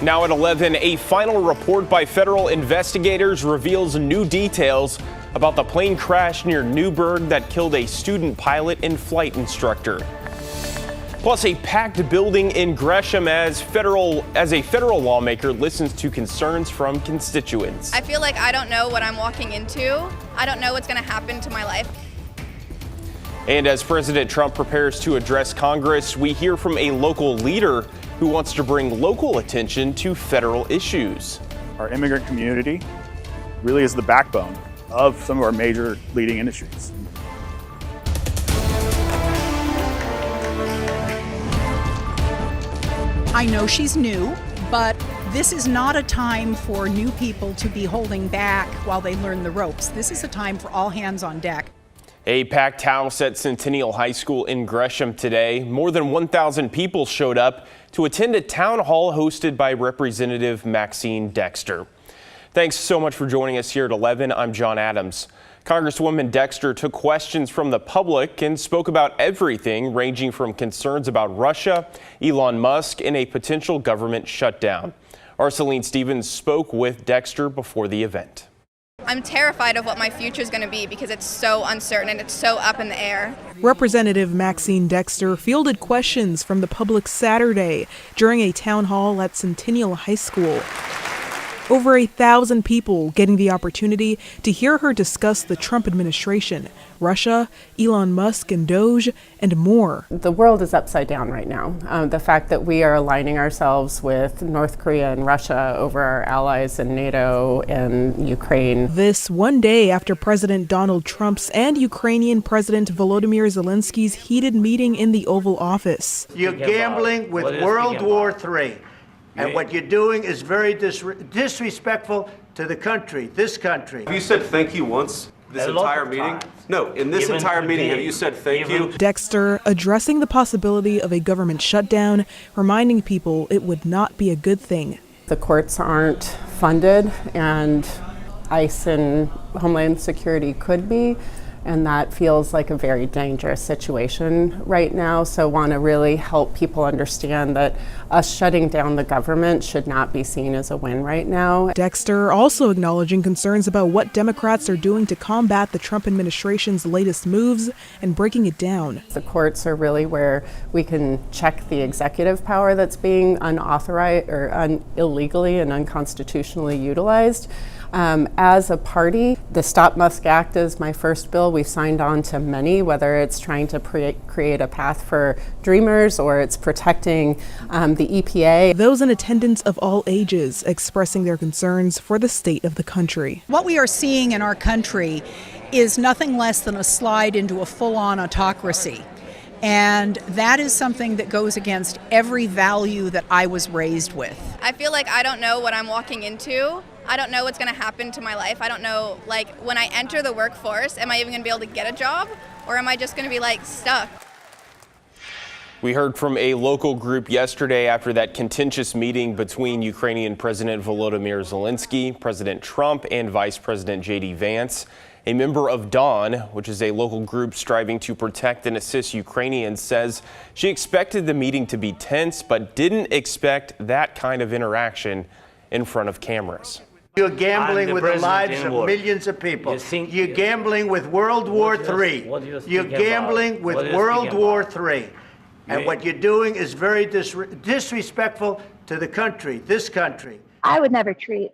Now at 11, a final report by federal investigators reveals new details about the plane crash near Newberg that killed a student pilot and flight instructor. Plus, a packed building in Gresham as a federal lawmaker listens to concerns from constituents. I feel like I don't know what I'm walking into. I don't know what's going to happen to my life. And as President Trump prepares to address Congress, we hear from a local leader who wants to bring local attention to federal issues. Our immigrant community really is the backbone of some of our major leading industries. I know she's new, but this is not a time for new people to be holding back while they learn the ropes. This is a time for all hands on deck. A packed house at Centennial High School in Gresham today. More than 1,000 people showed up to attend a town hall hosted by Representative Maxine Dexter. Thanks so much for joining us here at 11. I'm John Adams. Congresswoman Dexter took questions from the public and spoke about everything ranging from concerns about Russia, Elon Musk, and a potential government shutdown. Arceline Stevens spoke with Dexter before the event. I'm terrified of what my future is going to be because it's so uncertain and it's so up in the air. Representative Maxine Dexter fielded questions from the public Saturday during a town hall at Centennial High School. Over 1,000 people getting the opportunity to hear her discuss the Trump administration, Russia, Elon Musk and Doge, and more. The world is upside down right now. The fact that we are aligning ourselves with North Korea and Russia over our allies in NATO and Ukraine. This one day after President Donald Trump's and Ukrainian President Volodymyr Zelensky's heated meeting in the Oval Office. You're gambling with World War III. And what you're doing is very disrespectful to the country, this country. Have you said thank you once this entire meeting? No, in this entire meeting, have you said thank you? Dexter addressing the possibility of a government shutdown, reminding people it would not be a good thing. The courts aren't funded, and ICE and Homeland Security could be. And that feels like a very dangerous situation right now. So want to really help people understand that us shutting down the government should not be seen as a win right now. Dexter also acknowledging concerns about what Democrats are doing to combat the Trump administration's latest moves and breaking it down. The courts are really where we can check the executive power that's being unauthorized or illegally and unconstitutionally utilized. As a party, the Stop Musk Act is my first bill. We signed on to many, whether it's trying to create a path for dreamers or it's protecting the EPA. Those in attendance of all ages expressing their concerns for the state of the country. What we are seeing in our country is nothing less than a slide into a full-on autocracy. And that is something that goes against every value that I was raised with. I feel like I don't know what I'm walking into. I don't know what's going to happen to my life. I don't know, like, when I enter the workforce, am I even going to be able to get a job? Or am I just going to be, like, stuck? We heard from a local group yesterday after that contentious meeting between Ukrainian President Volodymyr Zelensky, President Trump, and Vice President J.D. Vance. A member of Dawn, which is a local group striving to protect and assist Ukrainians, says she expected the meeting to be tense, but didn't expect that kind of interaction in front of cameras. You're gambling with the lives of millions of people. You're gambling with World War III. You're gambling with World War III. And what you're doing is very disrespectful to the country, this country. I would never treat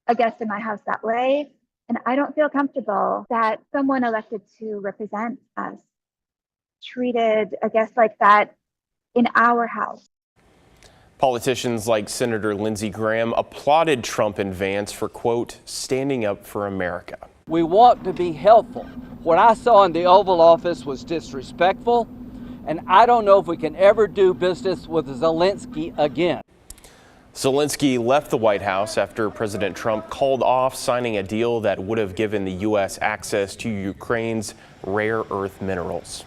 a guest in my house that way. And I don't feel comfortable that someone elected to represent us treated a guest like that in our house. Politicians like Senator Lindsey Graham applauded Trump and Vance for, quote, standing up for America. We want to be helpful. What I saw in the Oval Office was disrespectful, and I don't know if we can ever do business with Zelensky again. Zelensky left the White House after President Trump called off signing a deal that would have given the U.S. access to Ukraine's rare earth minerals.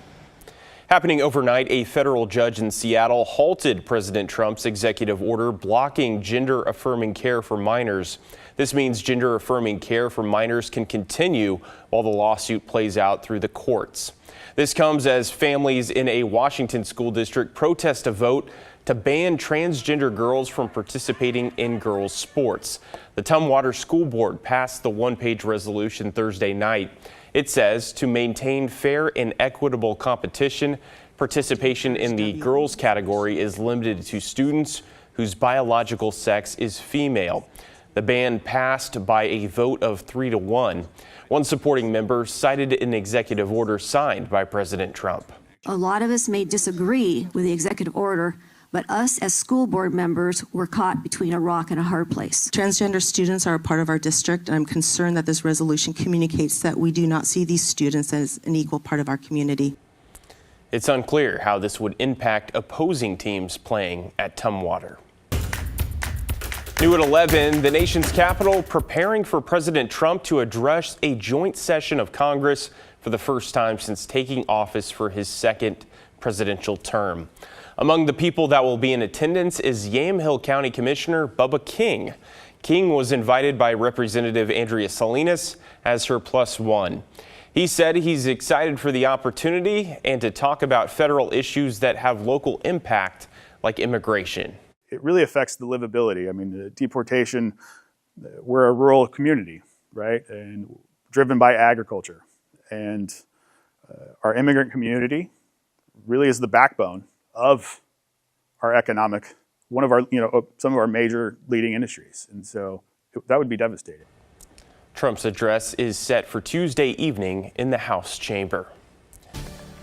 Happening overnight, a federal judge in Seattle halted President Trump's executive order blocking gender-affirming care for minors. This means gender-affirming care for minors can continue while the lawsuit plays out through the courts. This comes as families in a Washington school district protest a vote to ban transgender girls from participating in girls' sports. The Tumwater School Board passed the one-page resolution Thursday night. It says to maintain fair and equitable competition, participation in the girls category is limited to students whose biological sex is female. The ban passed by a vote of 3-1. One supporting member cited an executive order signed by President Trump. A lot of us may disagree with the executive order, but us as school board members were caught between a rock and a hard place. Transgender students are a part of our district, and I'm concerned that this resolution communicates that we do not see these students as an equal part of our community. It's unclear how this would impact opposing teams playing at Tumwater. New at 11, the nation's capital preparing for President Trump to address a joint session of Congress for the first time since taking office for his second presidential term. Among the people that will be in attendance is Yamhill County Commissioner Bubba King. King was invited by Representative Andrea Salinas as her +1. He said he's excited for the opportunity and to talk about federal issues that have local impact, like immigration. It really affects the livability. I mean, the deportation, we're a rural community, right? And driven by agriculture. And our immigrant community really is the backbone of our economic, some of our major leading industries. And so that would be devastating. Trump's address is set for Tuesday evening in the House chamber.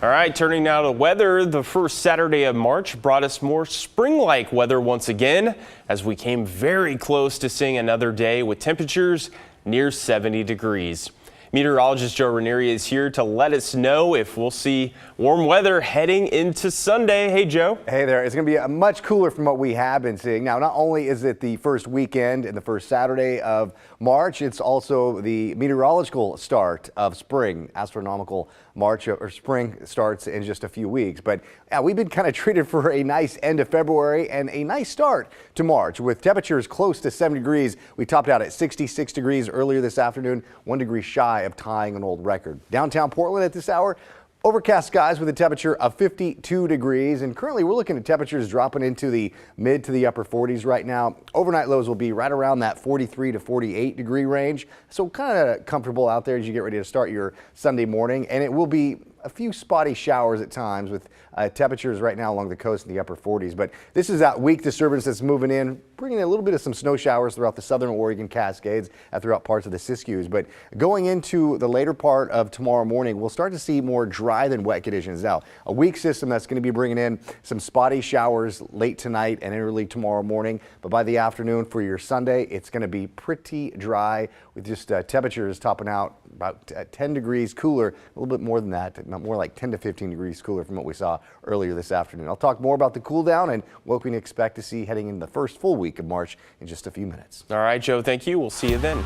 All right, turning now to weather. The first Saturday of March brought us more spring-like weather once again as we came very close to seeing another day with temperatures near 70 degrees. Meteorologist Joe Ranieri is here to let us know if we'll see warm weather heading into Sunday. Hey, Joe. Hey there. It's going to be much cooler from what we have been seeing. Now, not only is it the first weekend and the first Saturday of March, it's also the meteorological start of spring. Astronomical March or spring starts in just a few weeks. But we've been kind of treated for a nice end of February and a nice start to March with temperatures close to 70 degrees. We topped out at 66 degrees earlier this afternoon, 1 degree shy of tying an old record. Downtown Portland at this hour, overcast skies with a temperature of 52 degrees. And currently we're looking at temperatures dropping into the mid to the upper 40s right now. Overnight lows will be right around that 43 to 48 degree range. So kind of comfortable out there as you get ready to start your Sunday morning. And it will be a few spotty showers at times with temperatures right now along the coast in the upper 40s. But this is that weak disturbance that's moving in, bringing in a little bit of some snow showers throughout the southern Oregon Cascades and throughout parts of the Siskiyous. But going into the later part of tomorrow morning, we'll start to see more dry than wet conditions. Now, a weak system that's going to be bringing in some spotty showers late tonight and early tomorrow morning. But by the afternoon for your Sunday, it's going to be pretty dry with just temperatures topping out about 10 degrees cooler, a little bit more than that, more like 10 to 15 degrees cooler from what we saw earlier this afternoon. I'll talk more about the cool down and what we can expect to see heading into the first full week of March in just a few minutes. All right, Joe, thank you. We'll see you then.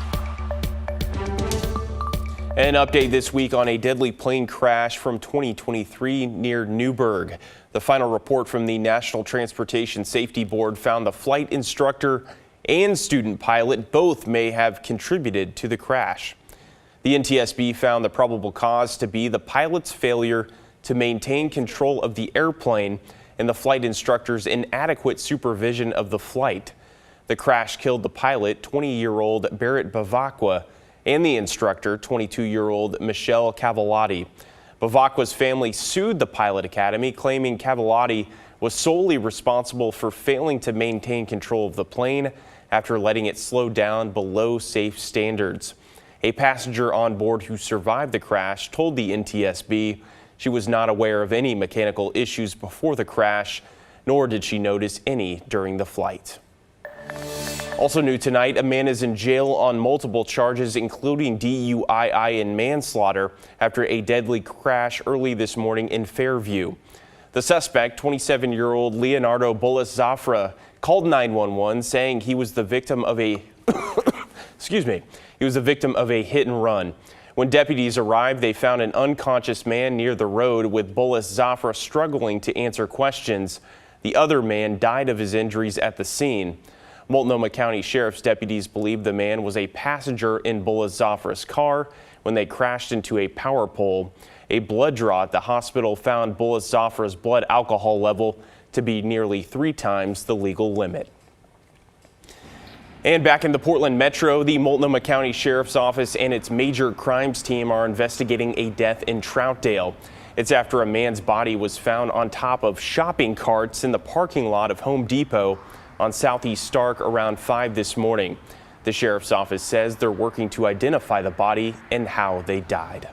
An update this week on a deadly plane crash from 2023 near Newberg. The final report from the National Transportation Safety Board found the flight instructor and student pilot both may have contributed to the crash. The NTSB found the probable cause to be the pilot's failure to maintain control of the airplane and the flight instructor's inadequate supervision of the flight. The crash killed the pilot, 20-year-old Barrett Bavacqua, and the instructor, 22-year-old Michelle Cavallati. Bavacqua's family sued the Pilot Academy, claiming Cavallati was solely responsible for failing to maintain control of the plane after letting it slow down below safe standards. A passenger on board who survived the crash told the NTSB she was not aware of any mechanical issues before the crash, nor did she notice any during the flight. Also new tonight, a man is in jail on multiple charges, including DUI and manslaughter, after a deadly crash early this morning in Fairview. The suspect, 27-year-old Leonardo Bullis Zafra, called 911 saying he was the victim of a He was the victim of a hit and run. When deputies arrived, they found an unconscious man near the road with Bullis Zafra struggling to answer questions. The other man died of his injuries at the scene. Multnomah County Sheriff's deputies believe the man was a passenger in Bullis Zafra's car when they crashed into a power pole. A blood draw at the hospital found Bullis Zafra's blood alcohol level to be nearly 3 times the legal limit. And back in the Portland Metro, the Multnomah County Sheriff's Office and its major crimes team are investigating a death in Troutdale. It's after a man's body was found on top of shopping carts in the parking lot of Home Depot on Southeast Stark around 5 this morning. The Sheriff's Office says they're working to identify the body and how they died.